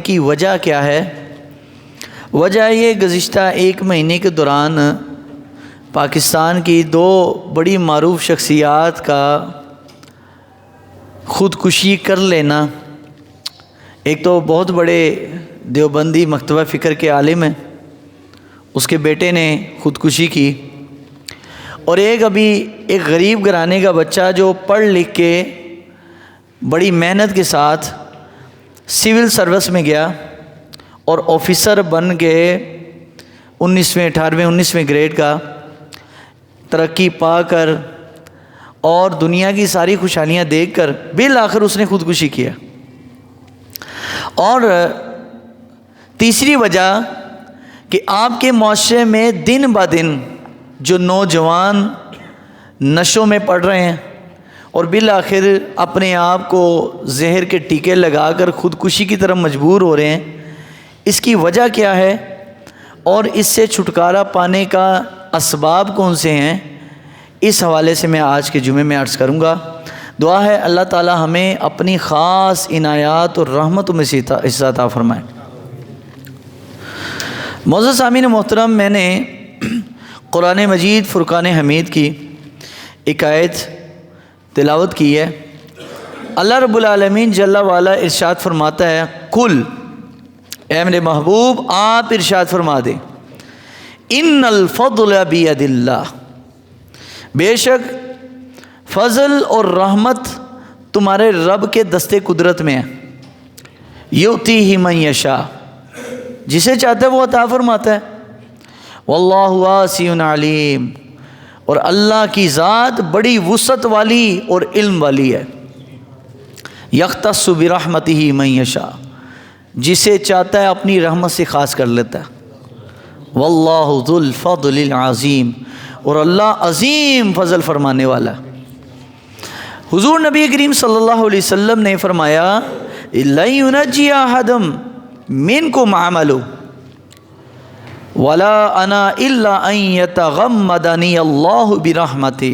کی وجہ کیا ہے؟ وجہ یہ گزشتہ ایک مہینے کے دوران پاکستان کی دو بڑی معروف شخصیات کا خودکشی کر لینا. ایک تو بہت بڑے دیوبندی مکتبہ فکر کے عالم ہیں، اس کے بیٹے نے خودکشی کی، اور ایک غریب گھرانے کا بچہ جو پڑھ لکھ کے بڑی محنت کے ساتھ سول سروس میں گیا اور آفیسر بن کے 19ویں گریڈ کا ترقی پا کر اور دنیا کی ساری خوشحالیاں دیکھ کر بالآخر اس نے خودکشی کیا. اور تیسری وجہ کہ آپ کے معاشرے میں دن بہ دن جو نوجوان نشوں میں پڑ رہے ہیں اور بالآخر اپنے آپ کو زہر کے ٹیکے لگا کر خودکشی کی طرف مجبور ہو رہے ہیں، اس کی وجہ کیا ہے اور اس سے چھٹکارا پانے کا اسباب کون سے ہیں، اس حوالے سے میں آج کے جمعے میں عرض کروں گا. دعا ہے اللہ تعالی ہمیں اپنی خاص عنایات اور رحمتوں میں سے حصہ عطا فرمائے. معزز سامعین محترم، میں نے قرآن مجید فرقان حمید کی ایک آیت تلاوت کی ہے. اللہ رب العالمین جل وعلا ارشاد فرماتا ہے، قل، اے میرے محبوب آپ ارشاد فرما دیں، ان الفضل بید اللہ، بے شک فضل اور رحمت تمہارے رب کے دستے قدرت میں ہے. یؤتیہ من یشاء، جسے چاہتا ہے وہ عطا فرماتا ہے. واللہ واسع علیم، اور اللہ کی ذات بڑی وسعت والی اور علم والی ہے. یختص برحمتہ من یشاء، جسے چاہتا ہے اپنی رحمت سے خاص کر لیتا ہے. واللہ ذو الفضل العظیم، اور اللہ عظیم فضل فرمانے والا ہے. حضور نبی کریم صلی اللہ علیہ وسلم نے فرمایا، لن ینجی احد منکم عملہ ولا انا الا ان یتغمدنی اللہ برحمتہ.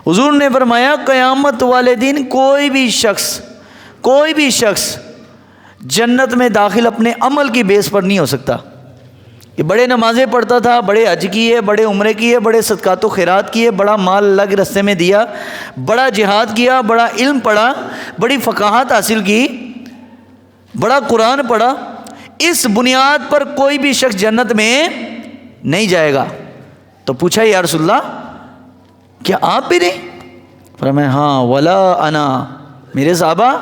حضور نے فرمایا قیامت والے دن کوئی بھی شخص جنت میں داخل اپنے عمل کی بیس پر نہیں ہو سکتا. کہ بڑے نمازیں پڑھتا تھا، بڑے حج کیے، بڑے عمرے کیے، بڑے صدقات و خیرات کیے، بڑا مال اللہ کے راستے میں دیا، بڑا جہاد کیا، بڑا علم پڑھا، بڑی فقاہت حاصل کی، بڑا قرآن پڑھا، اس بنیاد پر کوئی بھی شخص جنت میں نہیں جائے گا. تو پوچھا یا رسول اللہ کیا آپ بھی نہیں؟ فرمایا ہاں، ولا انا، میرے صحابہ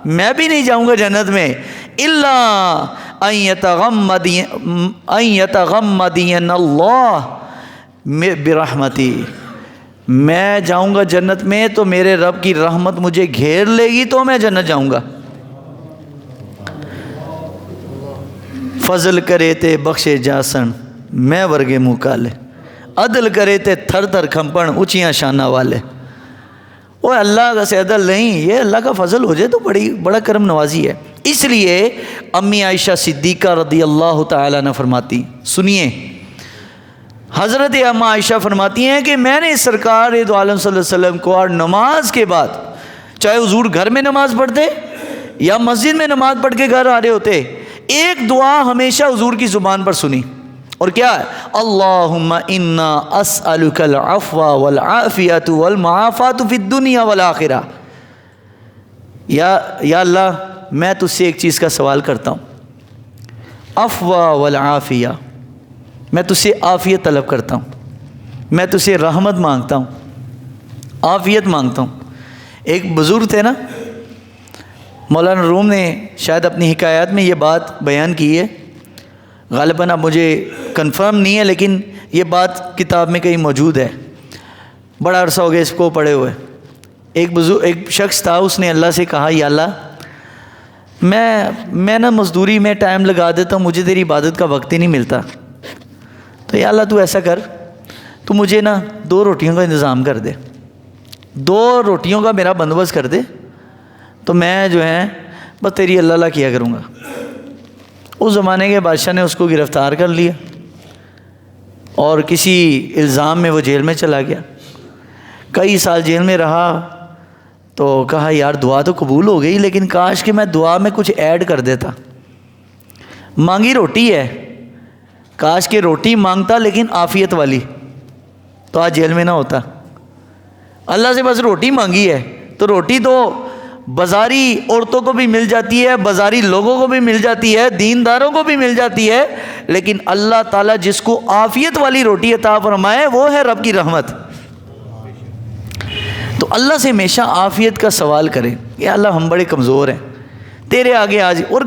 میں بھی نہیں جاؤں گا جنت میں، الا ان یتغمدین اللہ برحمتی، میں جاؤں گا جنت میں تو میرے رب کی رحمت مجھے گھیر لے گی تو میں جنت جاؤں گا. فضل کرے تے بخشے جاسن میں ورگے منہ کالے، عدل کرے تے تھر تھر کھمپن اونچیاں شانہ والے. وہ اللہ کا سے عدل نہیں، یہ اللہ کا فضل ہو جائے تو بڑا کرم نوازی ہے. اس لیے امی عائشہ صدیقہ رضی اللہ تعالیٰ عنہ فرماتی، سنیے، حضرت اما عائشہ فرماتی ہیں کہ میں نے سرکار دو عالم صلی اللہ علیہ وسلم کو اور نماز کے بعد، چاہے حضور گھر میں نماز پڑھتے یا مسجد میں نماز پڑھ کے گھر آ رہے ہوتے، ایک دعا ہمیشہ حضور کی زبان پر سنی، اور کیا ہے؟ اللہم انا اسألک العفو والعافیۃ والمعافات فی الدنیا والآخرہ. یا اللہ میں تجھ سے ایک چیز کا سوال کرتا ہوں، عفو والعافیہ، میں تجھ سے عافیت طلب کرتا ہوں، میں تجھ سے رحمت مانگتا ہوں، عافیت مانگتا ہوں. ایک بزرگ تھے نا، مولانا روم نے شاید اپنی حکایات میں یہ بات بیان کی ہے، غالباً اب مجھے کنفرم نہیں ہے لیکن یہ بات کتاب میں کہیں موجود ہے، بڑا عرصہ ہو گیا اس کو پڑھے ہوئے. ایک شخص تھا، اس نے اللہ سے کہا، یا اللہ میں نا مزدوری میں ٹائم لگا دیتا ہوں، مجھے تیری عبادت کا وقت ہی نہیں ملتا، تو یا اللہ تو ایسا کر، تو مجھے نا 2 روٹیوں کا انتظام کر دے، 2 روٹیوں کا میرا بندوبست کر دے، تو میں جو ہے بس تیری اللہ اللہ کیا کروں گا. اس زمانے کے بادشاہ نے اس کو گرفتار کر لیا اور کسی الزام میں وہ جیل میں چلا گیا. کئی سال جیل میں رہا تو کہا یار دعا تو قبول ہو گئی، لیکن کاش کہ میں دعا میں کچھ ایڈ کر دیتا. مانگی روٹی ہے، کاش کہ روٹی مانگتا لیکن عافیت والی، تو آج جیل میں نہ ہوتا۔ اللہ سے بس روٹی مانگی ہے، تو روٹی تو بازاری عورتوں کو بھی مل جاتی ہے، بازاری لوگوں کو بھی مل جاتی ہے، دینداروں کو بھی مل جاتی ہے، لیکن اللہ تعالیٰ جس کو عافیت والی روٹی عطا فرمائے وہ ہے رب کی رحمت۔ تو اللہ سے ہمیشہ عافیت کا سوال کریں کہ اللہ ہم بڑے کمزور ہیں، تیرے آگے آج، اور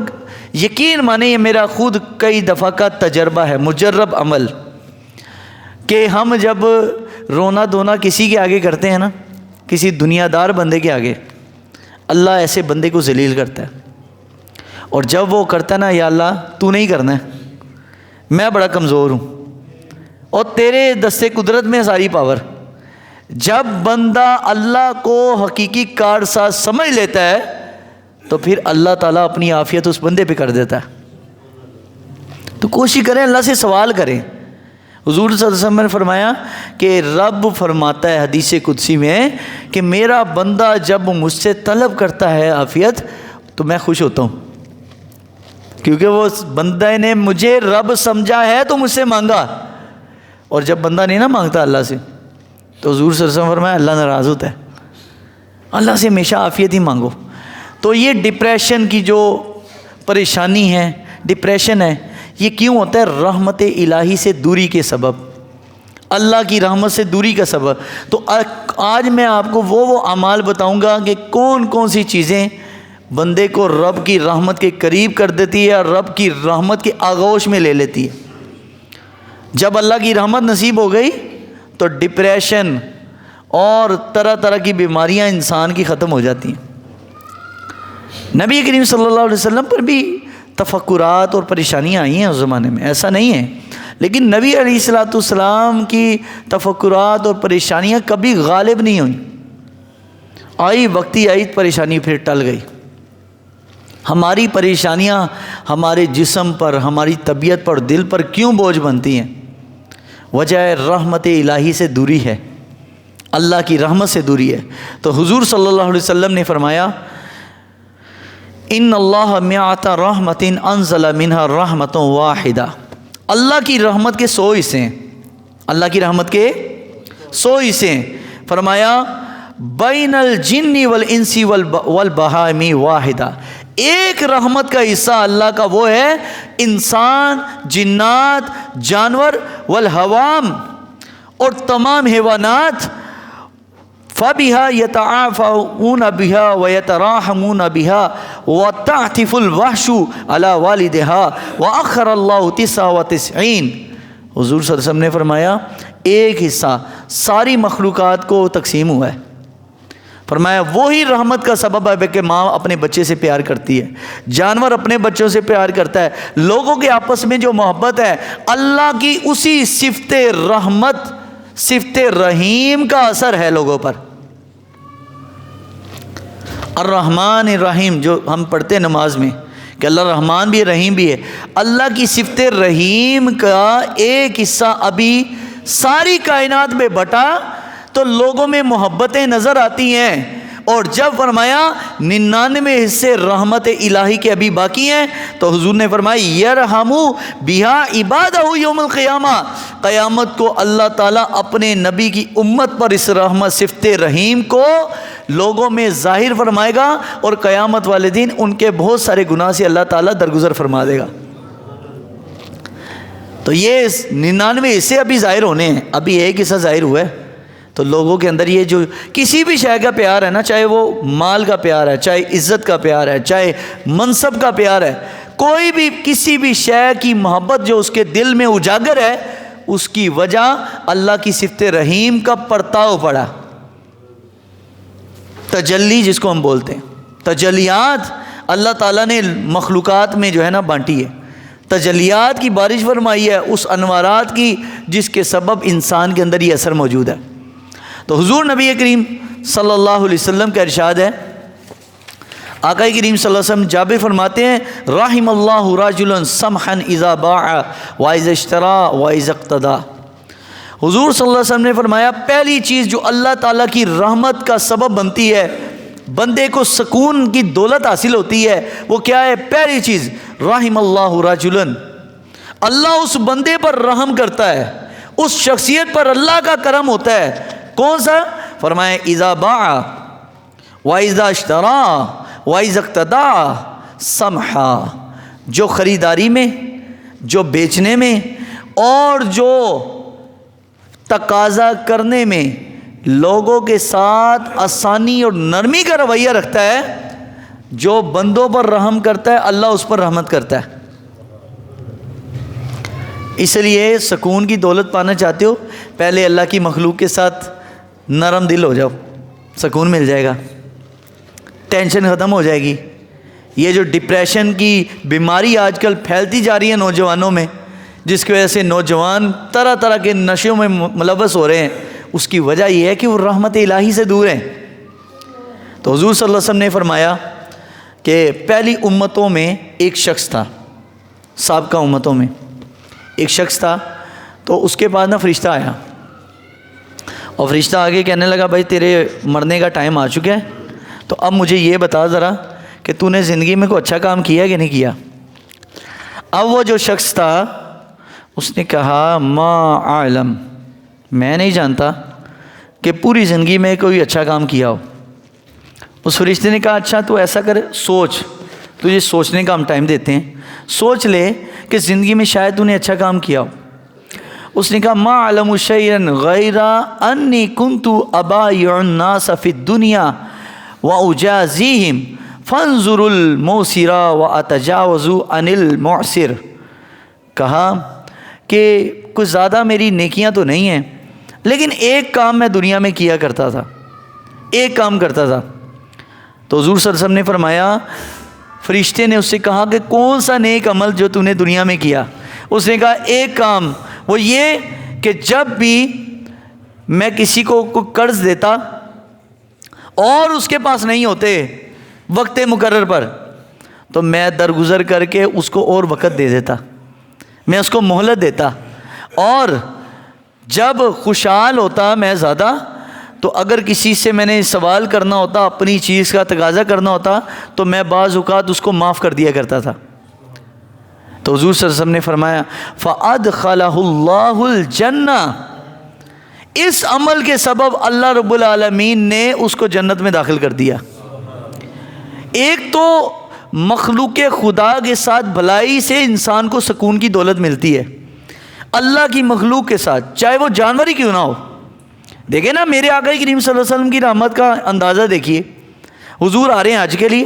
یقین مانیں یہ میرا خود کئی دفعہ کا تجربہ ہے، مجرب عمل، کہ ہم جب رونا دھونا کسی کے آگے کرتے ہیں نا، کسی دنیا دار بندے کے آگے، اللہ ایسے بندے کو ذلیل کرتا ہے، اور جب وہ کرتا ہے نا، یا اللہ تو نہیں کرنا ہے، میں بڑا کمزور ہوں اور تیرے دستے قدرت میں ساری پاور۔ جب بندہ اللہ کو حقیقی کارساز سمجھ لیتا ہے تو پھر اللہ تعالیٰ اپنی عافیت اس بندے پہ کر دیتا ہے۔ تو کوشش کریں، اللہ سے سوال کریں۔ حضور صلی اللہ علیہ وسلم نے فرمایا کہ رب فرماتا ہے حدیث قدسی میں کہ میرا بندہ جب مجھ سے طلب کرتا ہے عافیت تو میں خوش ہوتا ہوں، کیونکہ وہ بندہ نے مجھے رب سمجھا ہے تو مجھ سے مانگا، اور جب بندہ نہیں نا مانگتا اللہ سے تو حضور صلی اللہ علیہ وسلم فرمایا اللہ ناراض ہوتا ہے۔ اللہ سے ہمیشہ عافیت ہی مانگو۔ تو یہ ڈپریشن کی جو پریشانی ہے، ڈپریشن ہے، یہ کیوں ہوتا ہے؟ رحمت الہی سے دوری کے سبب، اللہ کی رحمت سے دوری کا سبب۔ تو آج میں آپ کو وہ اعمال بتاؤں گا کہ کون کون سی چیزیں بندے کو رب کی رحمت کے قریب کر دیتی ہے اور رب کی رحمت کے آغوش میں لے لیتی ہے۔ جب اللہ کی رحمت نصیب ہو گئی تو ڈپریشن اور طرح طرح کی بیماریاں انسان کی ختم ہو جاتی ہیں۔ نبی کریم صلی اللہ علیہ وسلم پر بھی تفکرات اور پریشانیاں آئی ہیں اس زمانے میں، ایسا نہیں ہے، لیکن نبی علیہ الصلوۃ والسلام کی تفکرات اور پریشانیاں کبھی غالب نہیں ہوئیں۔ آئی وقتی آئی پریشانی پھر ٹل گئی۔ ہماری پریشانیاں ہمارے جسم پر، ہماری طبیعت پر، دل پر کیوں بوجھ بنتی ہیں؟ وجہ رحمت الہی سے دوری ہے، اللہ کی رحمت سے دوری ہے۔ تو حضور صلی اللہ علیہ وسلم نے فرمایا ان اللہ مئات رحمت انزل منها رحمت واحدہ، اللہ کی رحمت کے 100 حصے ہیں، اللہ کی رحمت کے 100 حصے ہیں۔ فرمایا بین الجن والانس والبہائم واحدہ، ایک رحمت کا حصہ اللہ کا وہ ہے انسان، جنات، جانور، والحوام، اور تمام حیوانات، فَبِهَا يَتَعَافَوْنَ بِهَا وَيَتَرَاحَمُونَ بِهَا وَتَعْتِفُ الْوَحْشُ عَلَى وَالِدِهَا وَأَخَّرَ اللَّهُ 99۔ حضور صلی اللہ علیہ وسلم نے فرمایا ایک حصہ ساری مخلوقات کو تقسیم ہوا ہے۔ فرمایا وہی رحمت کا سبب ہے کہ ماں اپنے بچے سے پیار کرتی ہے، جانور اپنے بچوں سے پیار کرتا ہے، لوگوں کے آپس میں جو محبت ہے، اللہ کی اسی صفت رحمت، صفت رحیم کا اثر ہے لوگوں پر۔ الرحمن الرحیم جو ہم پڑھتے ہیں نماز میں کہ اللہ رحمان بھی ہے رحیم بھی ہے، اللہ کی صفت رحیم کا ایک حصہ ابھی ساری کائنات میں بٹا تو لوگوں میں محبتیں نظر آتی ہیں، اور جب فرمایا 99 حصے رحمت الہی کے ابھی باقی ہیں تو حضور نے فرمایا یرحمو بہا عبادہ یوم القیامہ، قیامت کو اللہ تعالیٰ اپنے نبی کی امت پر اس رحمت صفت رحیم کو لوگوں میں ظاہر فرمائے گا، اور قیامت والے دن ان کے بہت سارے گناہ سے اللہ تعالیٰ درگزر فرما دے گا۔ تو یہ 99 حصے ابھی ظاہر ہونے ہیں، ابھی ایک حصہ ظاہر ہوا ہے۔ تو لوگوں کے اندر یہ جو کسی بھی شے کا پیار ہے نا، چاہے وہ مال کا پیار ہے، چاہے عزت کا پیار ہے، چاہے منصب کا پیار ہے، کوئی بھی کسی بھی شے کی محبت جو اس کے دل میں اجاگر ہے، اس کی وجہ اللہ کی صفت رحیم کا پرتاؤ پڑا، تجلی جس کو ہم بولتے ہیں۔ تجلیات اللہ تعالیٰ نے مخلوقات میں جو ہے نا بانٹی ہے، تجلیات کی بارش فرمائی ہے، اس انوارات کی جس کے سبب انسان کے اندر یہ اثر موجود ہے۔ تو حضور نبی کریم صلی اللہ علیہ وسلم کا ارشاد ہے، آقا کریم صلی اللہ علیہ وسلم جابر فرماتے ہیں رحم اللہ رجلا سمحا اذا باع واذا اشترى واذا اقتدى۔ حضور صلی اللہ علیہ وسلم نے فرمایا پہلی چیز جو اللہ تعالیٰ کی رحمت کا سبب بنتی ہے بندے کو سکون کی دولت حاصل ہوتی ہے وہ کیا ہے؟ پہلی چیز رحم اللہ رجلن، اللہ اس بندے پر رحم کرتا ہے، اس شخصیت پر اللہ کا کرم ہوتا ہے۔ کون سا؟ فرمائے اذا باع واذا اشترى واذا اقتدى سمحا، جو خریداری میں، جو بیچنے میں اور جو تقاضا کرنے میں لوگوں کے ساتھ آسانی اور نرمی کا رویہ رکھتا ہے، جو بندوں پر رحم کرتا ہے اللہ اس پر رحمت کرتا ہے۔ اس لیے سکون کی دولت پانا چاہتے ہو، پہلے اللہ کی مخلوق کے ساتھ نرم دل ہو جاؤ، سکون مل جائے گا، ٹینشن ختم ہو جائے گی۔ یہ جو ڈپریشن کی بیماری آج کل پھیلتی جا رہی ہے نوجوانوں میں، جس کی وجہ سے نوجوان طرح طرح کے نشوں میں ملوث ہو رہے ہیں، اس کی وجہ یہ ہے کہ وہ رحمت الہی سے دور ہیں۔ تو حضور صلی اللہ علیہ وسلم نے فرمایا کہ پہلی امتوں میں ایک شخص تھا، سابقہ امتوں میں ایک شخص تھا، تو اس کے بعد نا فرشتہ آیا، اور فرشتہ آگے کہنے لگا بھائی تیرے مرنے کا ٹائم آ چکا ہے، تو اب مجھے یہ بتا ذرا کہ تو نے زندگی میں کوئی اچھا کام کیا کہ نہیں کیا۔ اب وہ جو شخص تھا اس نے کہا ما اعلم، میں نہیں جانتا کہ پوری زندگی میں کوئی اچھا کام کیا ہو۔ اس فرشتے نے کہا اچھا تو ایسا کر، سوچ، تجھے سوچنے کا ہم ٹائم دیتے ہیں، سوچ لے کہ زندگی میں شاید تو نے اچھا کام کیا ہو۔ اس نے کہا ما اعلم شیئا غیر انی کنت ابایع الناس فی الدنیا واجازیہم فانظر الموسر واتجاوز عن المعسر۔ کہا کہ کچھ زیادہ میری نیکیاں تو نہیں ہیں، لیکن ایک کام میں دنیا میں کیا کرتا تھا، ایک کام کرتا تھا۔ تو حضور صلی اللہ علیہ وسلم نے فرمایا، فرشتے نے اس سے کہا کہ کون سا نیک عمل جو تو نے دنیا میں کیا؟ اس نے کہا ایک کام، وہ یہ کہ جب بھی میں کسی کو قرض دیتا اور اس کے پاس نہیں ہوتے وقت مقرر پر، تو میں درگزر کر کے اس کو اور وقت دے دیتا، میں اس کو مہلت دیتا، اور جب خوشحال ہوتا میں زیادہ، تو اگر کسی سے میں نے سوال کرنا ہوتا، اپنی چیز کا تقاضا کرنا ہوتا، تو میں بعض اوقات اس کو معاف کر دیا کرتا تھا۔ تو حضور صلی اللہ علیہ وسلم نے فرمایا فَأَدْخَلَهُ اللَّهُ الْجَنَّةَ، اس عمل کے سبب اللہ رب العالمین نے اس کو جنت میں داخل کر دیا۔ ایک تو مخلوق خدا کے ساتھ بھلائی سے انسان کو سکون کی دولت ملتی ہے، اللہ کی مخلوق کے ساتھ چاہے وہ جانور ہی کیوں نہ ہو۔ دیکھیں نا میرے آقا کریم صلی اللہ علیہ وسلم کی رحمت کا اندازہ دیکھیے، حضور آ رہے ہیں حج کے لیے،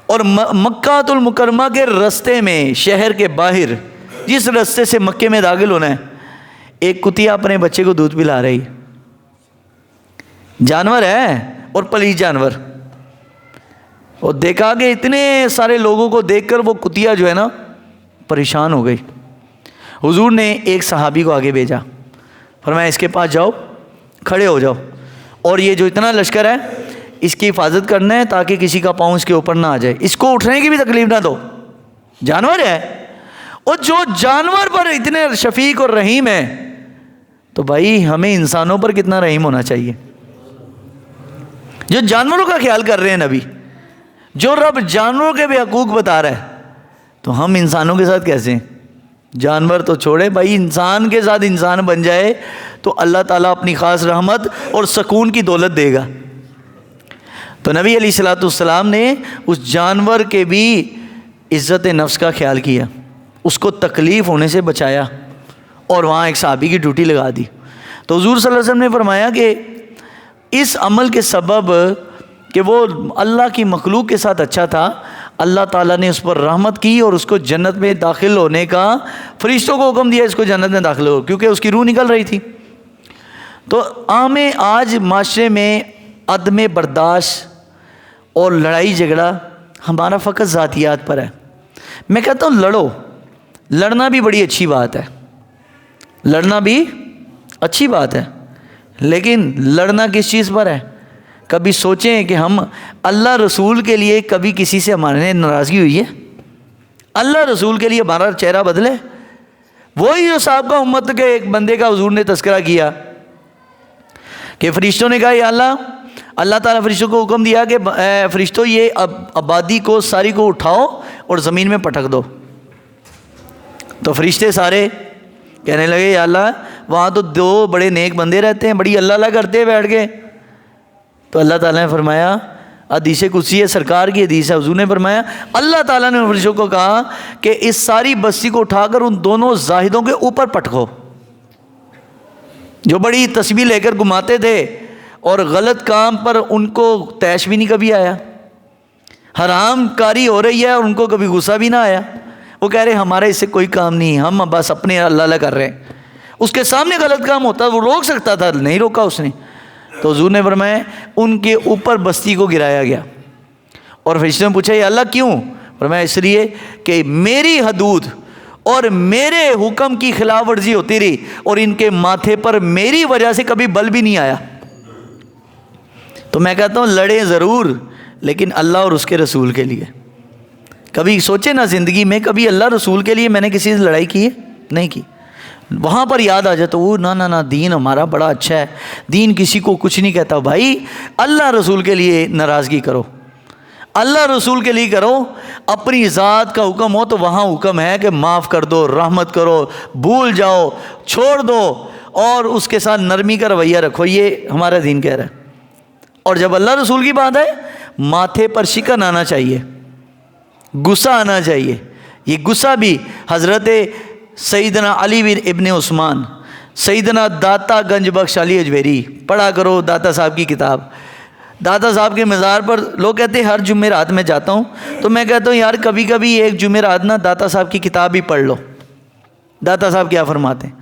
اور مکہ المکرمہ کے رستے میں، شہر کے باہر جس رستے سے مکے میں داخل ہونا ہے، ایک کتیا اپنے بچے کو دودھ پلا رہی، جانور ہے اور پلیز جانور، اور دیکھا کہ اتنے سارے لوگوں کو دیکھ کر وہ کتیا جو ہے نا پریشان ہو گئی۔ حضور نے ایک صحابی کو آگے بھیجا، فرمایا اس کے پاس جاؤ، کھڑے ہو جاؤ، اور یہ جو اتنا لشکر ہے اس کی حفاظت کرنا ہے تاکہ کسی کا پاؤں اس کے اوپر نہ آ جائے، اس کو اٹھنے کی بھی تکلیف نہ دو، جانور ہے۔ اور جو جانور پر اتنے شفیق اور رحیم ہے، تو بھائی ہمیں انسانوں پر کتنا رحیم ہونا چاہیے، جو جانوروں کا خیال کر رہے ہیں نبی، جو رب جانوروں کے بھی حقوق بتا رہا ہے، تو ہم انسانوں کے ساتھ کیسے ہیں؟ جانور تو چھوڑے بھائی، انسان کے ساتھ انسان بن جائے تو اللہ تعالیٰ اپنی خاص رحمت اور سکون کی دولت دے گا۔ تو نبی علیہ الصلوۃ والسلام نے اس جانور کے بھی عزت نفس کا خیال کیا، اس کو تکلیف ہونے سے بچایا، اور وہاں ایک صحابی کی ڈیوٹی لگا دی۔ تو حضور صلی اللہ علیہ وسلم نے فرمایا کہ اس عمل کے سبب کہ وہ اللہ کی مخلوق کے ساتھ اچھا تھا، اللہ تعالیٰ نے اس پر رحمت کی اور اس کو جنت میں داخل ہونے کا فرشتوں کو حکم دیا، اس کو جنت میں داخل ہو، کیونکہ اس کی روح نکل رہی تھی۔ تو عام آج معاشرے میں عدم برداشت اور لڑائی جھگڑا ہمارا فقط ذاتیات پر ہے۔ میں کہتا ہوں لڑو، لڑنا بھی بڑی اچھی بات ہے، لڑنا بھی اچھی بات ہے، لیکن لڑنا کس چیز پر ہے؟ کبھی سوچیں کہ ہم اللہ رسول کے لیے کبھی کسی سے ہمارے ناراضگی ہوئی ہے؟ اللہ رسول کے لیے ہمارا چہرہ بدلے؟ وہی جو سابقہ امت کے ایک بندے کا حضور نے تذکرہ کیا کہ فرشتوں نے کہا یا اللہ اللہ تعالیٰ فرشتوں کو حکم دیا کہ فرشتوں یہ آبادی کو ساری کو اٹھاؤ اور زمین میں پٹک دو۔ تو فرشتے سارے کہنے لگے یا اللہ وہاں تو 2 بڑے نیک بندے رہتے ہیں، بڑی اللہ اللہ کرتے ہیں بیٹھ کے۔ تو اللہ تعالیٰ نے فرمایا، حدیث قدسی ہے، سرکار کی حدیث ہے، حضور نے فرمایا اللہ تعالیٰ نے فرشتوں کو کہا کہ اس ساری بستی کو اٹھا کر ان دونوں زاہدوں کے اوپر پٹکو جو بڑی تسبیح لے کر گھماتے تھے، اور غلط کام پر ان کو طیش بھی نہیں کبھی آیا، حرام کاری ہو رہی ہے اور ان کو کبھی غصہ بھی نہ آیا۔ وہ کہہ رہے ہمارا اس سے کوئی کام نہیں، ہم بس اپنے اللہ اللہ کر رہے ہیں۔ اس کے سامنے غلط کام ہوتا وہ روک سکتا تھا، نہیں روکا اس نے۔ تو حضور نے فرمایا ان کے اوپر بستی کو گرایا گیا، اور فرشتوں نے پوچھا یا اللہ کیوں؟ فرمایا اس لیے کہ میری حدود اور میرے حکم کی خلاف ورزی ہوتی رہی، اور ان کے ماتھے پر میری وجہ سے کبھی بل بھی نہیں آیا۔ تو میں کہتا ہوں لڑیں ضرور، لیکن اللہ اور اس کے رسول کے لیے۔ کبھی سوچے نا زندگی میں کبھی اللہ رسول کے لیے میں نے کسی سے لڑائی کی ہے؟ نہیں کی۔ وہاں پر یاد آ جاتا وہ نہ دین ہمارا بڑا اچھا ہے، دین کسی کو کچھ نہیں کہتا۔ بھائی اللہ رسول کے لیے ناراضگی کرو، اللہ رسول کے لیے کرو۔ اپنی ذات کا حکم ہو تو وہاں حکم ہے کہ معاف کر دو، رحمت کرو، بھول جاؤ، چھوڑ دو، اور اس کے ساتھ نرمی کا رویہ رکھو، یہ ہمارا دین کہہ رہا ہے۔ اور جب اللہ رسول کی بات ہے ماتھے پر شکن آنا چاہیے، غصہ آنا چاہیے۔ یہ غصہ بھی حضرت سیدنا علی بن ابن عثمان، سیدنا داتا گنج بخش علی اجمیری، پڑھا کرو داتا صاحب کی کتاب۔ داتا صاحب کے مزار پر لوگ کہتے ہیں ہر جمعرات میں جاتا ہوں، تو میں کہتا ہوں یار کبھی کبھی ایک جمعرات نا داتا صاحب کی کتاب بھی پڑھ لو۔ داتا صاحب کیا فرماتے ہیں؟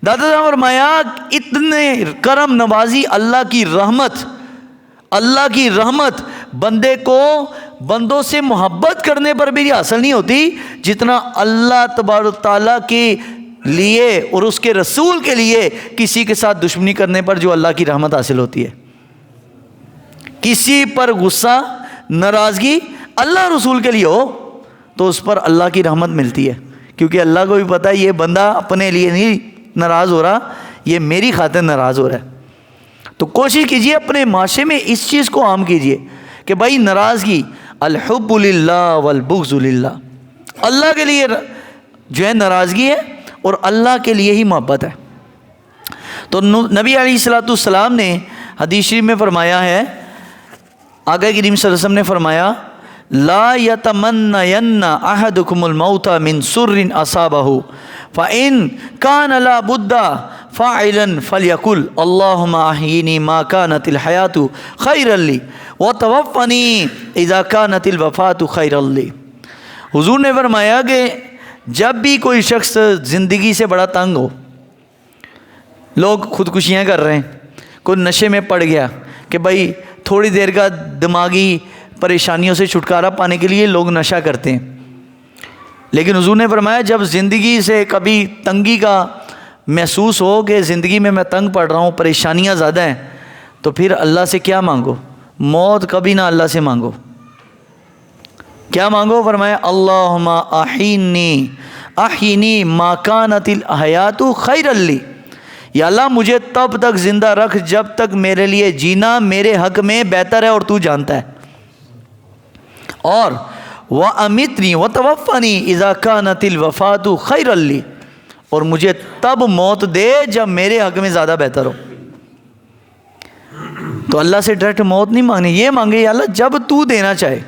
داتا صاحب فرمایا اتنے کرم نوازی اللہ کی رحمت بندے کو بندوں سے محبت کرنے پر بھی حاصل نہیں ہوتی جتنا اللہ تبارک و تعالیٰ کے لیے اور اس کے رسول کے لیے کسی کے ساتھ دشمنی کرنے پر جو اللہ کی رحمت حاصل ہوتی ہے۔ کسی پر غصہ ناراضگی اللہ رسول کے لیے ہو تو اس پر اللہ کی رحمت ملتی ہے، کیونکہ اللہ کو بھی پتہ ہے یہ بندہ اپنے لیے نہیں ناراض ہو رہا، یہ میری خاطر ناراض ہو رہا ہے۔ تو کوشش کیجئے اپنے معاشرے میں اس چیز کو عام کیجئے کہ بھائی ناراضگی الحب للہ والبغض للہ، اللہ کے لیے جو ہے ناراضگی ہے اور اللہ کے لیے ہی محبت ہے۔ تو نبی علیہ الصلوۃ والسلام نے حدیث شریف میں فرمایا ہے، آقا کریم صلی اللہ علیہ وسلم نے فرمایا لا یتمنین احدکم الموت من سر اصابہ فإن کان لا بد فاعلا فلیقل اللہم احیینی ما کانت الحیات خیرا لی وتوفنی اذا کانت الوفات خیرا لی۔ حضور نے فرمایا کہ جب بھی کوئی شخص زندگی سے بڑا تنگ ہو، لوگ خودکشیاں کر رہے ہیں، کوئی نشے میں پڑ گیا کہ بھائی تھوڑی دیر کا دماغی پریشانیوں سے چھٹکارا پانے کے لیے لوگ نشہ کرتے ہیں، لیکن حضور نے فرمایا جب زندگی سے کبھی تنگی کا محسوس ہو کہ زندگی میں تنگ پڑ رہا ہوں، پریشانیاں زیادہ ہیں، تو پھر اللہ سے کیا مانگو؟ موت کبھی نہ اللہ سے مانگو۔ کیا مانگو؟ فرمایا اللہم احینی ما کانت الحیات خیرا لی، یا اللہ مجھے تب تک زندہ رکھ جب تک میرے لیے جینا میرے حق میں بہتر ہے اور تو جانتا ہے، اور وَأَمِتْنِي وَتَوَفَّنِي إِذَا كَانَتِ الْوَفَاتُ خَيْرًا لِّي، اور مجھے تب موت دے جب میرے حق میں زیادہ بہتر ہو۔ تو اللہ سے ڈائریکٹ موت نہیں مانگنی، یہ مانگے یا اللہ جب تو دینا چاہے۔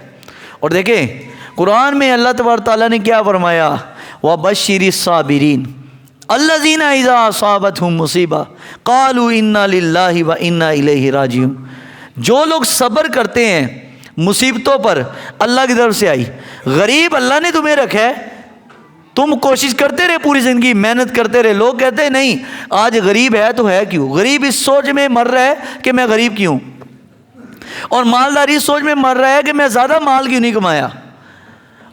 اور دیکھیں قرآن میں اللہ تبارک تعالیٰ نے کیا فرمایا، وَبَشِّرِ الصَّابِرِينَ الَّذِينَ إِذَا أَصَابَتْهُمْ مُصِيبَةٌ قَالُوا إِنَّا لِلَّهِ وَإِنَّا إِلَيْهِ رَاجِعُونَ۔ جو لوگ صبر کرتے ہیں مصیبتوں پر، اللہ کی طرف سے آئی، غریب اللہ نے تمہیں رکھا ہے، تم کوشش کرتے رہے پوری زندگی، محنت کرتے رہے، لوگ کہتے ہیں نہیں آج غریب ہے تو ہے کیوں، غریب اس سوچ میں مر رہا ہے کہ میں غریب کیوں، اور مالداری اس سوچ میں مر رہا ہے کہ میں زیادہ مال کیوں نہیں کمایا۔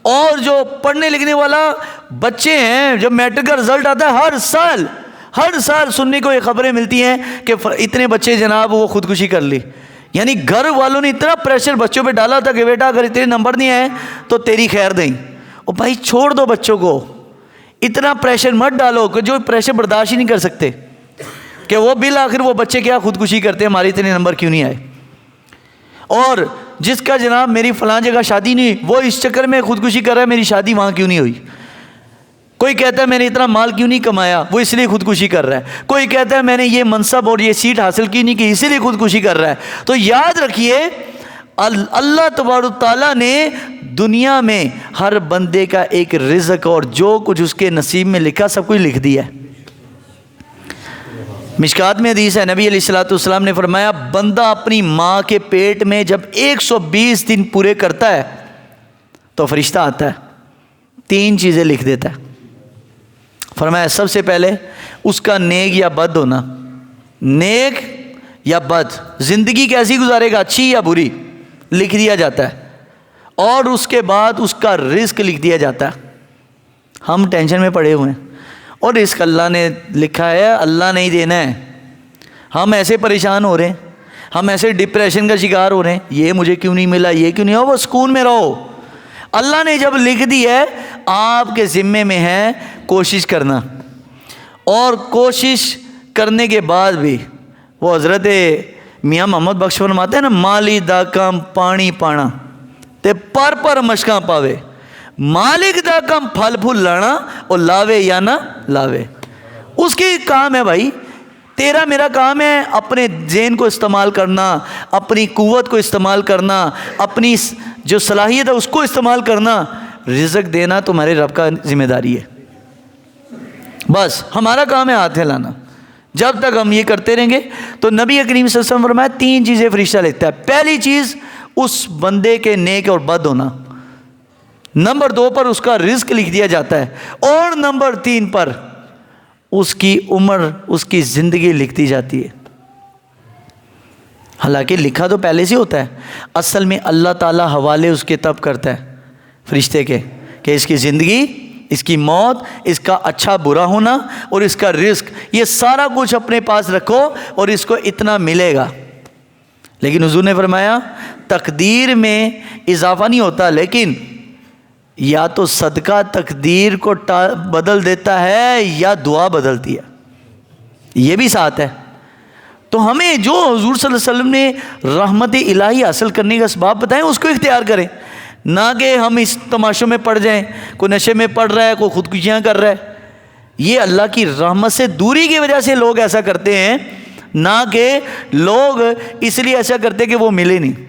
اور جو پڑھنے لکھنے والا بچے ہیں، جب میٹرک کا رزلٹ آتا ہے ہر سال سننے کو یہ خبریں ملتی ہیں کہ اتنے بچے جناب وہ خودکشی کر لی، یعنی گھر والوں نے اتنا پریشر بچوں پہ ڈالا تھا کہ بیٹا اگر اتنے نمبر نہیں آئے تو تیری خیر دیں۔ اور بھائی چھوڑ دو بچوں کو، اتنا پریشر مت ڈالو کہ جو پریشر برداشت ہی نہیں کر سکتے، کہ وہ بالآخر وہ بچے کیا خودکشی کرتے ہیں ہمارے اتنے نمبر کیوں نہیں آئے۔ اور جس کا جناب میری فلاں جگہ شادی نہیں ہوئی وہ اس چکر میں خودکشی کر رہا ہے میری شادی وہاں کیوں نہیں ہوئی. کوئی کہتا ہے میں نے اتنا مال کیوں نہیں کمایا، وہ اس لیے خودکشی کر رہا ہے. کوئی کہتا ہے میں نے یہ منصب اور یہ سیٹ حاصل کی نہیں کی، اسی لیے خودکشی کر رہا ہے. تو یاد رکھیے اللہ تبارک تعالیٰ نے دنیا میں ہر بندے کا ایک رزق اور جو کچھ اس کے نصیب میں لکھا سب کچھ لکھ دیا ہے. مشکات میں حدیث ہے، نبی علیہ الصلوۃ والسلام نے فرمایا بندہ اپنی ماں کے پیٹ میں جب 120 دن پورے کرتا ہے تو فرشتہ آتا ہے 3 چیزیں لکھ دیتا ہے. فرمایا سب سے پہلے اس کا نیک یا بد ہونا، نیک یا بد، زندگی کیسی گزارے گا، اچھی یا بری، لکھ دیا جاتا ہے. اور اس کے بعد اس کا رزق لکھ دیا جاتا ہے. ہم ٹینشن میں پڑے ہوئے ہیں اور رزق اللہ نے لکھا ہے، اللہ نہیں دینا ہے. ہم ایسے پریشان ہو رہے ہیں، ہم ایسے ڈپریشن کا شکار ہو رہے ہیں، یہ مجھے کیوں نہیں ملا، یہ کیوں نہیں ہو. وہ سکون میں رہو، اللہ نے جب لکھ دی ہے آپ کے ذمے میں ہے کوشش کرنا. اور کوشش کرنے کے بعد بھی وہ حضرت میاں محمد بخش فرماتے ہیں نا، مالی دا کام پانی پانا تے پر مشکاں پاوے، مالک دا کام پھل پھول لانا اور لاوے یا نہ لاوے. اس کی کام ہے بھائی. تیرا میرا کام ہے اپنے ذہن کو استعمال کرنا، اپنی قوت کو استعمال کرنا، اپنی جو صلاحیت ہے اس کو استعمال کرنا. رزق دینا تمہارے رب کا ذمہ داری ہے. بس ہمارا کام ہے ہاتھ ہلانا. جب تک ہم یہ کرتے رہیں گے تو نبی کریم صلی اللہ علیہ وسلم فرمایا 3 چیزیں فرشتہ لکھتا ہے. پہلی چیز اس بندے کے نیک اور بد ہونا، نمبر 2 پر اس کا رزق لکھ دیا جاتا ہے، اور نمبر 3 پر اس کی عمر، اس کی زندگی لکھ دی جاتی ہے. حالانکہ لکھا تو پہلے سے ہوتا ہے، اصل میں اللہ تعالیٰ حوالے اس کے تب کرتا ہے فرشتے کے کہ اس کی زندگی، اس کی موت، اس کا اچھا برا ہونا اور اس کا رزق، یہ سارا کچھ اپنے پاس رکھو اور اس کو اتنا ملے گا. لیکن حضور نے فرمایا تقدیر میں اضافہ نہیں ہوتا، لیکن یا تو صدقہ تقدیر کو بدل دیتا ہے یا دعا بدلتی ہے، یہ بھی ساتھ ہے. تو ہمیں جو حضور صلی اللہ علیہ وسلم نے رحمت الہی حاصل کرنے کا اسباب بتائیں اس کو اختیار کریں، نہ کہ ہم اس تماشوں میں پڑ جائیں. کوئی نشے میں پڑ رہا ہے، کوئی خودکشیاں کر رہا ہے. یہ اللہ کی رحمت سے دوری کی وجہ سے لوگ ایسا کرتے ہیں، نہ کہ لوگ اس لیے ایسا کرتے کہ وہ ملے نہیں.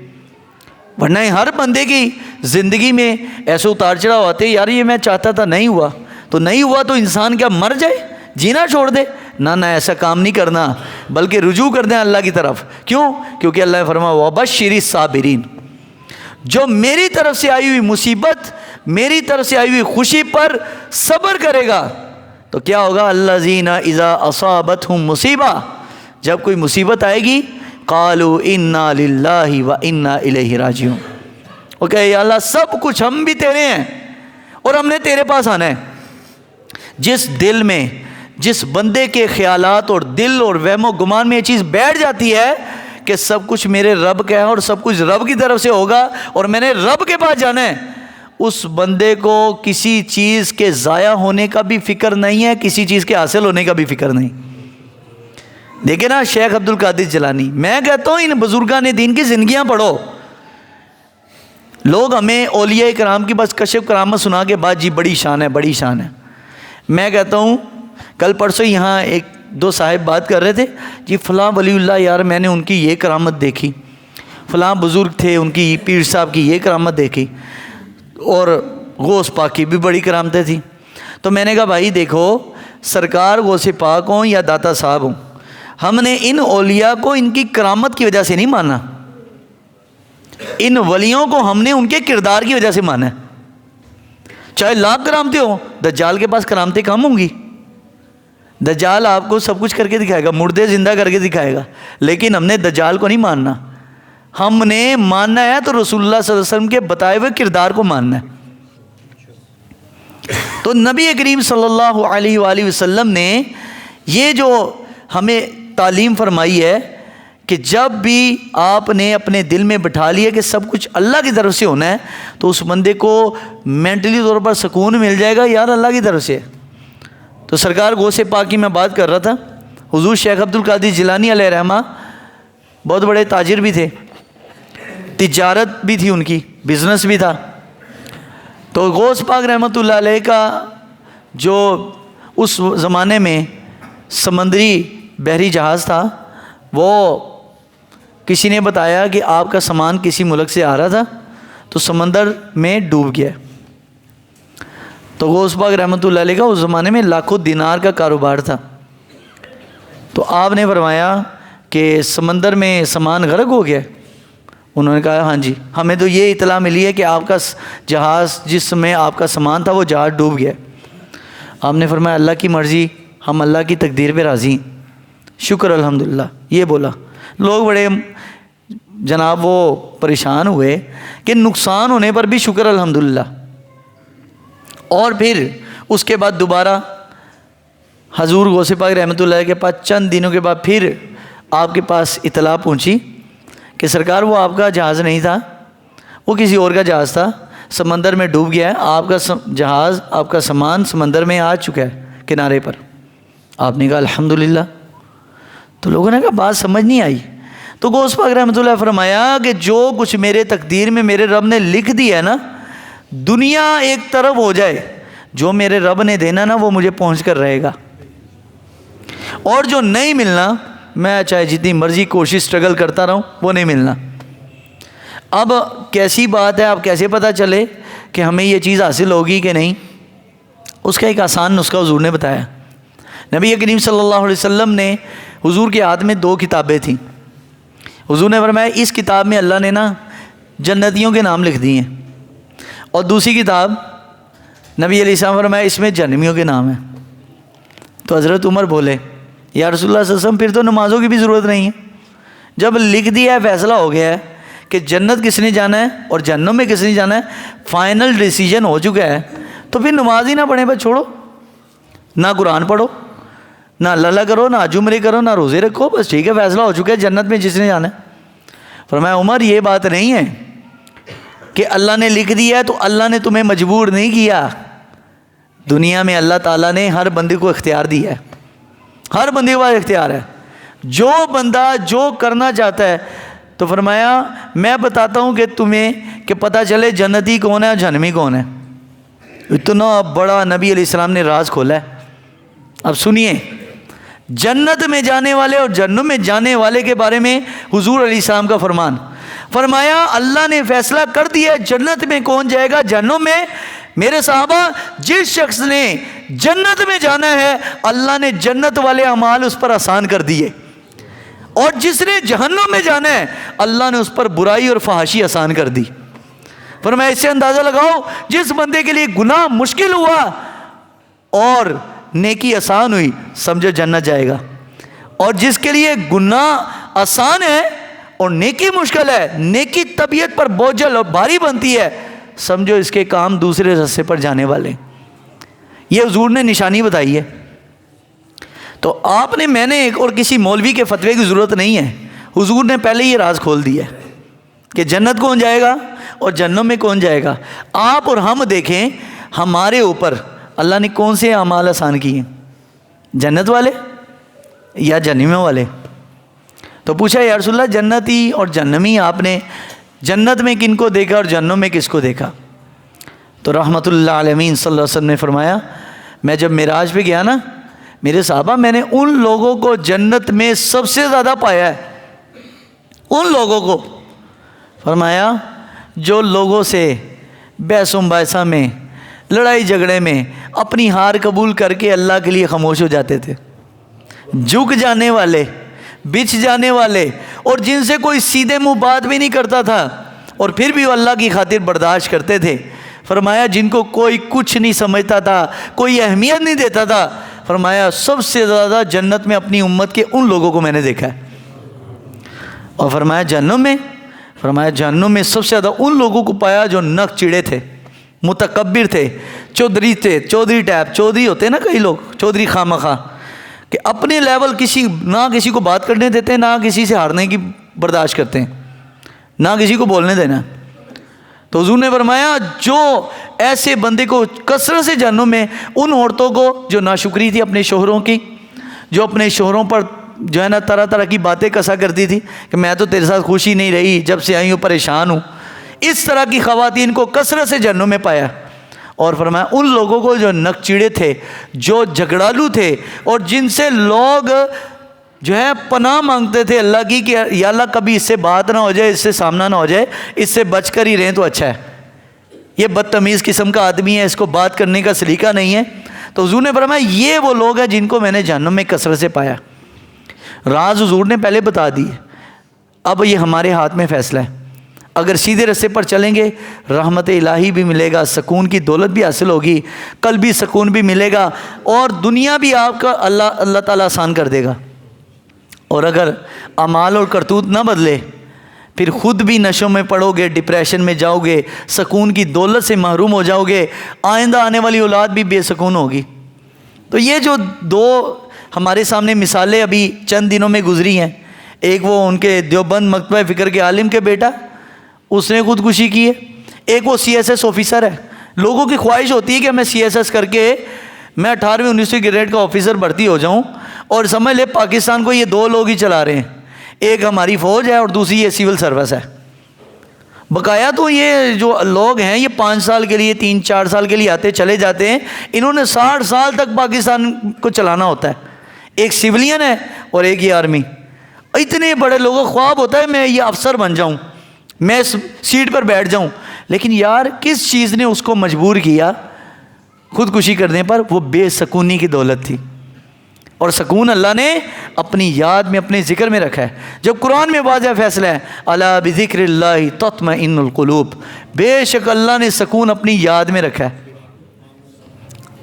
ورنہ ہر بندے کی زندگی میں ایسے اتار چڑھاؤ آتے، یار یہ میں چاہتا تھا نہیں ہوا، تو نہیں ہوا تو انسان کیا مر جائے، جینا چھوڑ دے؟ نہ ایسا کام نہیں کرنا، بلکہ رجوع کر دیں اللہ کی طرف. کیوں؟ کیونکہ اللہ نے فرمایا وَبَشِّرِ الصَّابِرِينَ، جو میری طرف سے آئی ہوئی مصیبت، میری طرف سے آئی ہوئی خوشی پر صبر کرے گا تو کیا ہوگا؟ الَّذِينَ إِذَا أَصَابَتْهُمْ مُصِیبَہ، جب کوئی مصیبت آئے گی قَالُوا إِنَّا لِلَّهِ وَإِنَّا إِلَيْهِ رَاجِعُونَ، وہ کہے یا اللہ سب کچھ ہم بھی تیرے ہیں اور ہم نے تیرے پاس آنا ہے. جس دل میں، جس بندے کے خیالات اور دل اور وہم و گمان میں یہ چیز بیٹھ جاتی ہے کہ سب کچھ میرے رب کا ہے اور سب کچھ رب کی طرف سے ہوگا اور میں نے رب کے پاس جانا ہے، اس بندے کو کسی چیز کے ضائع ہونے کا بھی فکر نہیں ہے، کسی چیز کے حاصل ہونے کا بھی فکر نہیں. دیکھیں نا شیخ عبد القادر جیلانی، میں کہتا ہوں ان بزرگان دین کی زندگیاں پڑھو. لوگ ہمیں اولیاء کرام کی بس کشف کرامت سنا کے بعد جی بڑی شان ہے، بڑی شان ہے. میں کہتا ہوں کل پرسوں یہاں 1-2 صاحب بات کر رہے تھے، جی فلاں ولی اللہ یار میں نے ان کی یہ کرامت دیکھی، فلاں بزرگ تھے ان کی پیر صاحب کی یہ کرامت دیکھی، اور غوث پاک کی بھی بڑی کرامتیں تھیں. تو میں نے کہا بھائی دیکھو، سرکار غوث پاک ہوں یا داتا صاحب ہوں، ہم نے ان اولیاء کو ان کی کرامت کی وجہ سے نہیں مانا، ان ولیوں کو ہم نے ان کے کردار کی وجہ سے مانا ہے. چاہے لاکھ کرامتیں ہوں، دجال کے پاس کرامتیں کم ہوں گی. دجال آپ کو سب کچھ کر کے دکھائے گا، مردے زندہ کر کے دکھائے گا، لیکن ہم نے دجال کو نہیں ماننا. ہم نے ماننا ہے تو رسول اللہ صلی اللہ علیہ وسلم کے بتائے ہوئے کردار کو ماننا ہے. تو نبی کریم صلی اللہ علیہ وآلہ وسلم نے یہ جو ہمیں تعلیم فرمائی ہے کہ جب بھی آپ نے اپنے دل میں بٹھا لیا کہ سب کچھ اللہ کی طرف سے ہونا ہے تو اس بندے کو مینٹلی طور پر سکون مل جائے گا، یار اللہ کی طرف سے. تو سرکار غوث پاک کی میں بات کر رہا تھا، حضور شیخ عبد القادر جیلانی علیہ رحمہ بہت بڑے تاجر بھی تھے. تجارت بھی تھی ان کی، بزنس بھی تھا. تو غوث پاک رحمۃ اللہ علیہ کا جو اس زمانے میں سمندری بحری جہاز تھا، وہ کسی نے بتایا کہ آپ کا سامان کسی ملک سے آ رہا تھا تو سمندر میں ڈوب گیا. تو غوث پاک رحمۃ اللہ علیہ کا اس زمانے میں لاکھوں دینار کا کاروبار تھا. تو آپ نے فرمایا کہ سمندر میں سامان غرق ہو گیا. انہوں نے کہا ہاں جی، ہمیں تو یہ اطلاع ملی ہے کہ آپ کا جہاز جس میں آپ کا سامان تھا وہ جہاز ڈوب گیا. آپ نے فرمایا اللہ کی مرضی، ہم اللہ کی تقدیر پہ راضی ہیں، شکر الحمدللہ. یہ بولا. لوگ بڑے جناب وہ پریشان ہوئے کہ نقصان ہونے پر بھی شکر الحمدللہ. اور پھر اس کے بعد دوبارہ حضور غوث پاک رحمۃ اللہ کے پاس چند دنوں کے بعد پھر آپ کے پاس اطلاع پہنچی کہ سرکار وہ آپ کا جہاز نہیں تھا، وہ کسی اور کا جہاز تھا، سمندر میں ڈوب گیا ہے، آپ کا جہاز، آپ کا سامان سمندر میں آ چکا ہے کنارے پر. آپ نے کہا الحمدللہ. تو لوگوں نے کہا بات سمجھ نہیں آئی. تو غوث پاک رحمۃ اللہ فرمایا کہ جو کچھ میرے تقدیر میں میرے رب نے لکھ دیا ہے نا، دنیا ایک طرف ہو جائے، جو میرے رب نے دینا نا وہ مجھے پہنچ کر رہے گا، اور جو نہیں ملنا میں چاہے جتنی مرضی کوشش سٹرگل کرتا رہوں وہ نہیں ملنا. اب کیسی بات ہے، اب کیسے پتہ چلے کہ ہمیں یہ چیز حاصل ہوگی کہ نہیں؟ اس کا ایک آسان نسخہ حضور نے بتایا. نبی کریم صلی اللہ علیہ وسلم نے، حضور کے ہاتھ میں 2 کتابیں تھیں. حضور نے فرمایا اس کتاب میں اللہ نے نا جنتیوں کے نام لکھ دیے ہیں، اور دوسری کتاب نبی علیہ السلام فرمایا اس میں جہنمیوں کے نام ہیں. تو حضرت عمر بولے یا رسول اللہ صلی اللہ علیہ وسلم پھر تو نمازوں کی بھی ضرورت نہیں ہے. جب لکھ دیا ہے، فیصلہ ہو گیا ہے کہ جنت کس نے جانا ہے اور جہنم میں کس نے جانا ہے، فائنل ڈیسیجن ہو چکا ہے، تو پھر نماز ہی نہ پڑھیں، بس چھوڑو، نہ قرآن پڑھو، نہ اللہ کرو، نہ حج عمرے کرو، نہ روزے رکھو، بس ٹھیک ہے فیصلہ ہو چکا ہے جنت میں جس نے جانا ہے. فرمایا عمر یہ بات نہیں ہے کہ اللہ نے لکھ دیا ہے تو اللہ نے تمہیں مجبور نہیں کیا. دنیا میں اللہ تعالیٰ نے ہر بندے کو اختیار دیا ہے، ہر بندے کے پاس اختیار ہے. جو بندہ جو کرنا چاہتا ہے، تو فرمایا میں بتاتا ہوں کہ تمہیں کہ پتہ چلے جنتی کون ہے اور جہنمی کون ہے. اتنا بڑا نبی علیہ السلام نے راز کھولا ہے. اب سنیے، جنت میں جانے والے اور جہنم میں جانے والے کے بارے میں حضور علیہ السلام کا فرمان. فرمایا اللہ نے فیصلہ کر دیا ہے جنت میں کون جائے گا، جہنم میں. میرے صحابہ، جس شخص نے جنت میں جانا ہے اللہ نے جنت والے اعمال اس پر آسان کر دیے، اور جس نے جہنم میں جانا ہے اللہ نے اس پر برائی اور فحاشی آسان کر دی. فرمایا اس سے اندازہ لگاؤ جس بندے کے لیے گناہ مشکل ہوا اور نیکی آسان ہوئی، سمجھو جنت جائے گا. اور جس کے لیے گناہ آسان ہے اور نیکی مشکل ہے، نیکی طبیعت پر بوجھل اور بھاری بنتی ہے، سمجھو اس کے کام دوسرے رستے پر جانے والے. یہ حضور نے نشانی بتائی ہے. تو آپ نے، میں نے ایک اور کسی مولوی کے فتوے کی ضرورت نہیں ہے. حضور نے پہلے یہ راز کھول دیا ہے کہ جنت کون جائے گا اور جہنم میں کون جائے گا. آپ اور ہم دیکھیں ہمارے اوپر اللہ نے کون سے اعمال آسان کیے ہیں، جنت والے یا جہنمیوں والے. تو پوچھا یا رسول اللہ جنتی اور جہنمی آپ نے جنت میں کن کو دیکھا اور جہنم میں کس کو دیکھا؟ تو رحمت اللہ علیہ صلی اللہ علیہ وسلم نے فرمایا میں جب معراج پہ گیا نا میرے صحابہ، میں نے ان لوگوں کو جنت میں سب سے زیادہ پایا ہے. ان لوگوں کو فرمایا جو لوگوں سے بحث و مباحثہ میں، لڑائی جھگڑے میں اپنی ہار قبول کر کے اللہ کے لیے خاموش ہو جاتے تھے، جھک جانے والے، بچھ جانے والے، اور جن سے کوئی سیدھے منہ بات بھی نہیں کرتا تھا اور پھر بھی وہ اللہ کی خاطر برداشت کرتے تھے. فرمایا جن کو کوئی کچھ نہیں سمجھتا تھا، کوئی اہمیت نہیں دیتا تھا، فرمایا سب سے زیادہ جنت میں اپنی امت کے ان لوگوں کو میں نے دیکھا ہے. اور فرمایا جہنم میں، فرمایا جہنم میں سب سے زیادہ ان لوگوں کو پایا جو نک چڑے تھے، متکبر تھے، چودھری تھے، چودھری ٹائپ. چودھری ہوتے ہیں نا کئی لوگ، چودھری خواہ مخواہ، کہ اپنے لیول نہ کسی کو بات کرنے دیتے ہیں، نہ کسی سے ہارنے کی برداشت کرتے ہیں، نہ کسی کو بولنے دینا. تو حضور نے فرمایا جو ایسے بندے کو کثرت سے جہنم میں، ان عورتوں کو جو ناشکری تھی اپنے شوہروں کی، جو اپنے شوہروں پر جو ہے نا طرح طرح کی باتیں کسا کرتی تھی کہ میں تو تیرے ساتھ خوشی نہیں رہی، جب سے آئی ہوں پریشان ہوں. اس طرح کی خواتین کو کثرت سے جہنم میں پایا. اور فرمایا ان لوگوں کو جو نکچیڑے تھے، جو جھگڑالو تھے، اور جن سے لوگ جو ہے پناہ مانگتے تھے اللہ کی کہ یا اللہ کبھی اس سے بات نہ ہو جائے، اس سے سامنا نہ ہو جائے، اس سے بچ کر ہی رہیں تو اچھا ہے، یہ بدتمیز قسم کا آدمی ہے، اس کو بات کرنے کا سلیقہ نہیں ہے. تو حضور نے فرمایا یہ وہ لوگ ہیں جن کو میں نے جہنم میں کثرت سے پایا. راز حضور نے پہلے بتا دی، اب یہ ہمارے ہاتھ میں فیصلہ ہے. اگر سیدھے رستے پر چلیں گے رحمت الہی بھی ملے گا، سکون کی دولت بھی حاصل ہوگی، قلبی سکون بھی ملے گا، اور دنیا بھی آپ کا اللہ تعالیٰ آسان کر دے گا. اور اگر اعمال اور کرتوت نہ بدلے پھر خود بھی نشوں میں پڑو گے، ڈپریشن میں جاؤ گے، سکون کی دولت سے محروم ہو جاؤ گے، آئندہ آنے والی اولاد بھی بے سکون ہوگی. تو یہ جو دو ہمارے سامنے مثالیں ابھی چند دنوں میں گزری ہیں، ایک وہ ان کے دیوبند مکتبہ فکر کے عالم کے بیٹا، اس نے خودکشی کی ہے. ایک وہ CSS آفیسر ہے. لوگوں کی خواہش ہوتی ہے کہ میں CSS کر کے میں 18ویں 19ویں گریڈ کا آفیسر بھرتی ہو جاؤں، اور سمجھ لے پاکستان کو یہ دو لوگ ہی چلا رہے ہیں، ایک ہماری فوج ہے اور دوسری یہ سول سروس ہے. بقایا تو یہ جو لوگ ہیں یہ 5 سال کے لیے 3-4 سال کے لیے آتے چلے جاتے ہیں، انہوں نے 60 سال تک پاکستان کو چلانا ہوتا ہے. ایک سولین ہے اور ایک یہ آرمی. اتنے بڑے لوگوں کا خواب ہوتا ہے میں یہ افسر بن جاؤں، میں اس سیٹ پر بیٹھ جاؤں، لیکن یار کس چیز نے اس کو مجبور کیا خودکشی کرنے پر؟ وہ بے سکونی کی دولت تھی. اور سکون اللہ نے اپنی یاد میں، اپنے ذکر میں رکھا ہے. جب قرآن میں واضح فیصلہ ہے الا بذکر اللہ تطمئن القلوب، بے شک اللہ نے سکون اپنی یاد میں رکھا ہے،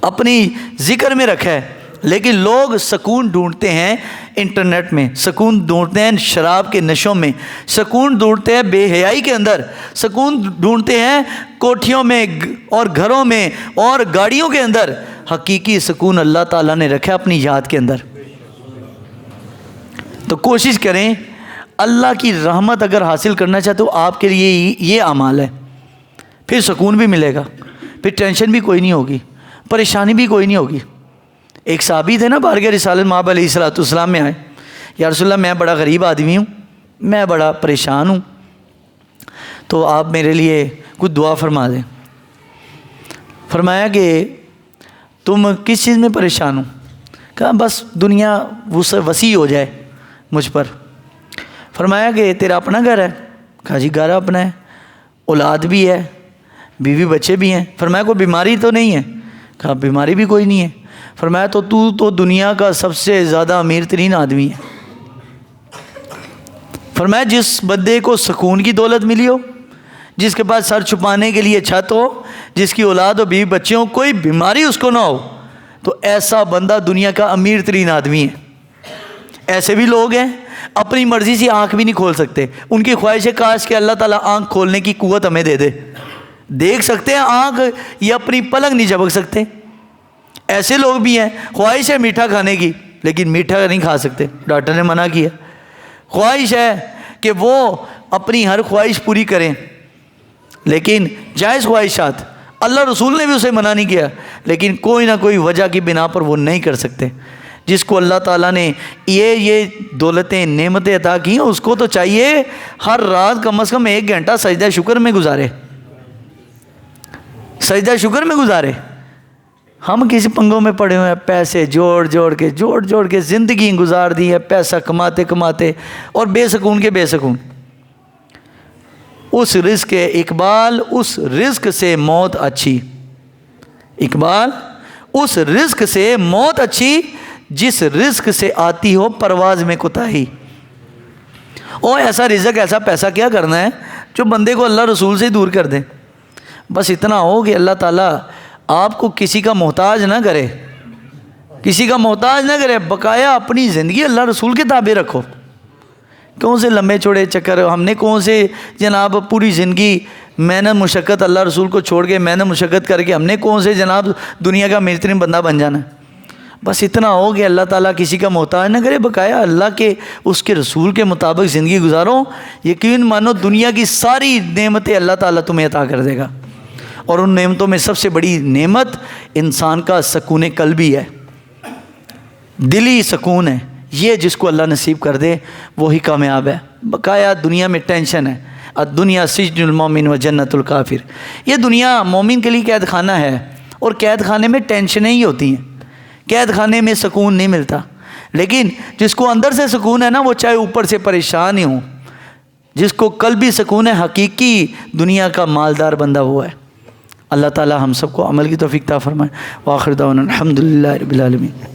اپنی ذکر میں رکھا ہے. لیکن لوگ سکون ڈھونڈتے ہیں انٹرنیٹ میں، سکون ڈھونڈتے ہیں شراب کے نشوں میں، سکون ڈھونڈتے ہیں بے حیائی کے اندر، سکون ڈھونڈتے ہیں کوٹھیوں میں اور گھروں میں اور گاڑیوں کے اندر. حقیقی سکون اللہ تعالیٰ نے رکھا اپنی یاد کے اندر. تو کوشش کریں اللہ کی رحمت اگر حاصل کرنا چاہتے ہو آپ کے لیے یہ اعمال ہے، پھر سکون بھی ملے گا، پھر ٹینشن بھی کوئی نہیں ہوگی، پریشانی بھی کوئی نہیں ہوگی. ایک صحابی تھے نا بارگاہ رسالت مآب علیہ الصلوۃ والسلام میں آئے، یا رسول اللہ میں بڑا غریب آدمی ہوں، میں بڑا پریشان ہوں، تو آپ میرے لیے کچھ دعا فرما دیں. فرمایا کہ تم کس چیز میں پریشان ہو؟ کہا بس دنیا وسیع ہو جائے مجھ پر. فرمایا کہ تیرا اپنا گھر ہے؟ کہا جی گھر اپنا ہے، اولاد بھی ہے، بیوی بچے بھی ہیں. فرمایا کوئی بیماری تو نہیں ہے؟ کہا بیماری بھی کوئی نہیں ہے. فرمایا تو دنیا کا سب سے زیادہ امیر ترین آدمی ہے. فرمایا جس بندے کو سکون کی دولت ملی ہو، جس کے پاس سر چھپانے کے لیے چھت ہو، جس کی اولاد و بیوی بچے ہوں، کوئی بیماری اس کو نہ ہو، تو ایسا بندہ دنیا کا امیر ترین آدمی ہے. ایسے بھی لوگ ہیں اپنی مرضی سے آنکھ بھی نہیں کھول سکتے، ان کی خواہش ہے کاش کہ اللہ تعالیٰ آنکھ کھولنے کی قوت ہمیں دے دے. دیکھ سکتے ہیں آنکھ، یہ اپنی پلک نہیں جھپک سکتے. ایسے لوگ بھی ہیں خواہش ہے میٹھا کھانے کی لیکن میٹھا نہیں کھا سکتے، ڈاکٹر نے منع کیا. خواہش ہے کہ وہ اپنی ہر خواہش پوری کریں، لیکن جائز خواہشات اللہ رسول نے بھی اسے منع نہیں کیا، لیکن کوئی نہ کوئی وجہ کی بنا پر وہ نہیں کر سکتے. جس کو اللہ تعالیٰ نے یہ دولتیں نعمتیں عطا کی ہیں اس کو تو چاہیے ہر رات کم از کم 1 گھنٹہ سجدہ شکر میں گزارے، سجدہ شکر میں گزارے. ہم کسی پنگوں میں پڑے ہوئے ہیں، پیسے جوڑ جوڑ کے زندگی گزار دی ہے، پیسہ کماتے کماتے، اور بے سکون کے بے سکون. اس رزق اقبال، اس رزق سے موت اچھی. اقبال، اس رزق سے موت اچھی جس رزق سے آتی ہو پرواز میں کوتاہی. اور ایسا رزق ایسا پیسہ کیا کرنا ہے جو بندے کو اللہ رسول سے دور کر دے. بس اتنا ہو کہ اللہ تعالیٰ آپ کو کسی کا محتاج نہ کرے، کسی کا محتاج نہ کرے، بقایا اپنی زندگی اللہ رسول کے تابع رکھو. کون سے لمبے چوڑے چکر، ہم نے کون سے جناب پوری زندگی محنت مشقت اللہ رسول کو چھوڑ کے محنت مشقت کر کے ہم نے کون سے جناب دنیا کا بہترین بندہ بن جانا ہے. بس اتنا ہو کہ اللہ تعالیٰ کسی کا محتاج نہ کرے، بقایا اللہ کے اس کے رسول کے مطابق زندگی گزارو. یقین مانو دنیا کی ساری نعمتیں اللہ تعالیٰ تمہیں عطا کر دے گا، اور ان نعمتوں میں سب سے بڑی نعمت انسان کا سکون قلبی ہے، دلی سکون ہے. یہ جس کو اللہ نصیب کر دے وہی کامیاب ہے۔ بقایا دنیا میں ٹینشن ہے، الدنیا سجن المومن و جنت الکافر، یہ دنیا مومن کے لیے قید خانہ ہے، اور قید خانے میں ٹینشنیں ہی ہوتی ہیں، قید خانے میں سکون نہیں ملتا۔ لیکن جس کو اندر سے سکون ہے نا، وہ چاہے اوپر سے پریشان ہی ہوں، جس کو قلبی سکون ہے، حقیقی دنیا کا مالدار بندہ وہ ہے۔ اللہ تعالی ہم سب کو عمل کی توفیق عطا فرمائے۔ وآخر دعوانا الحمدللہ رب العالمین۔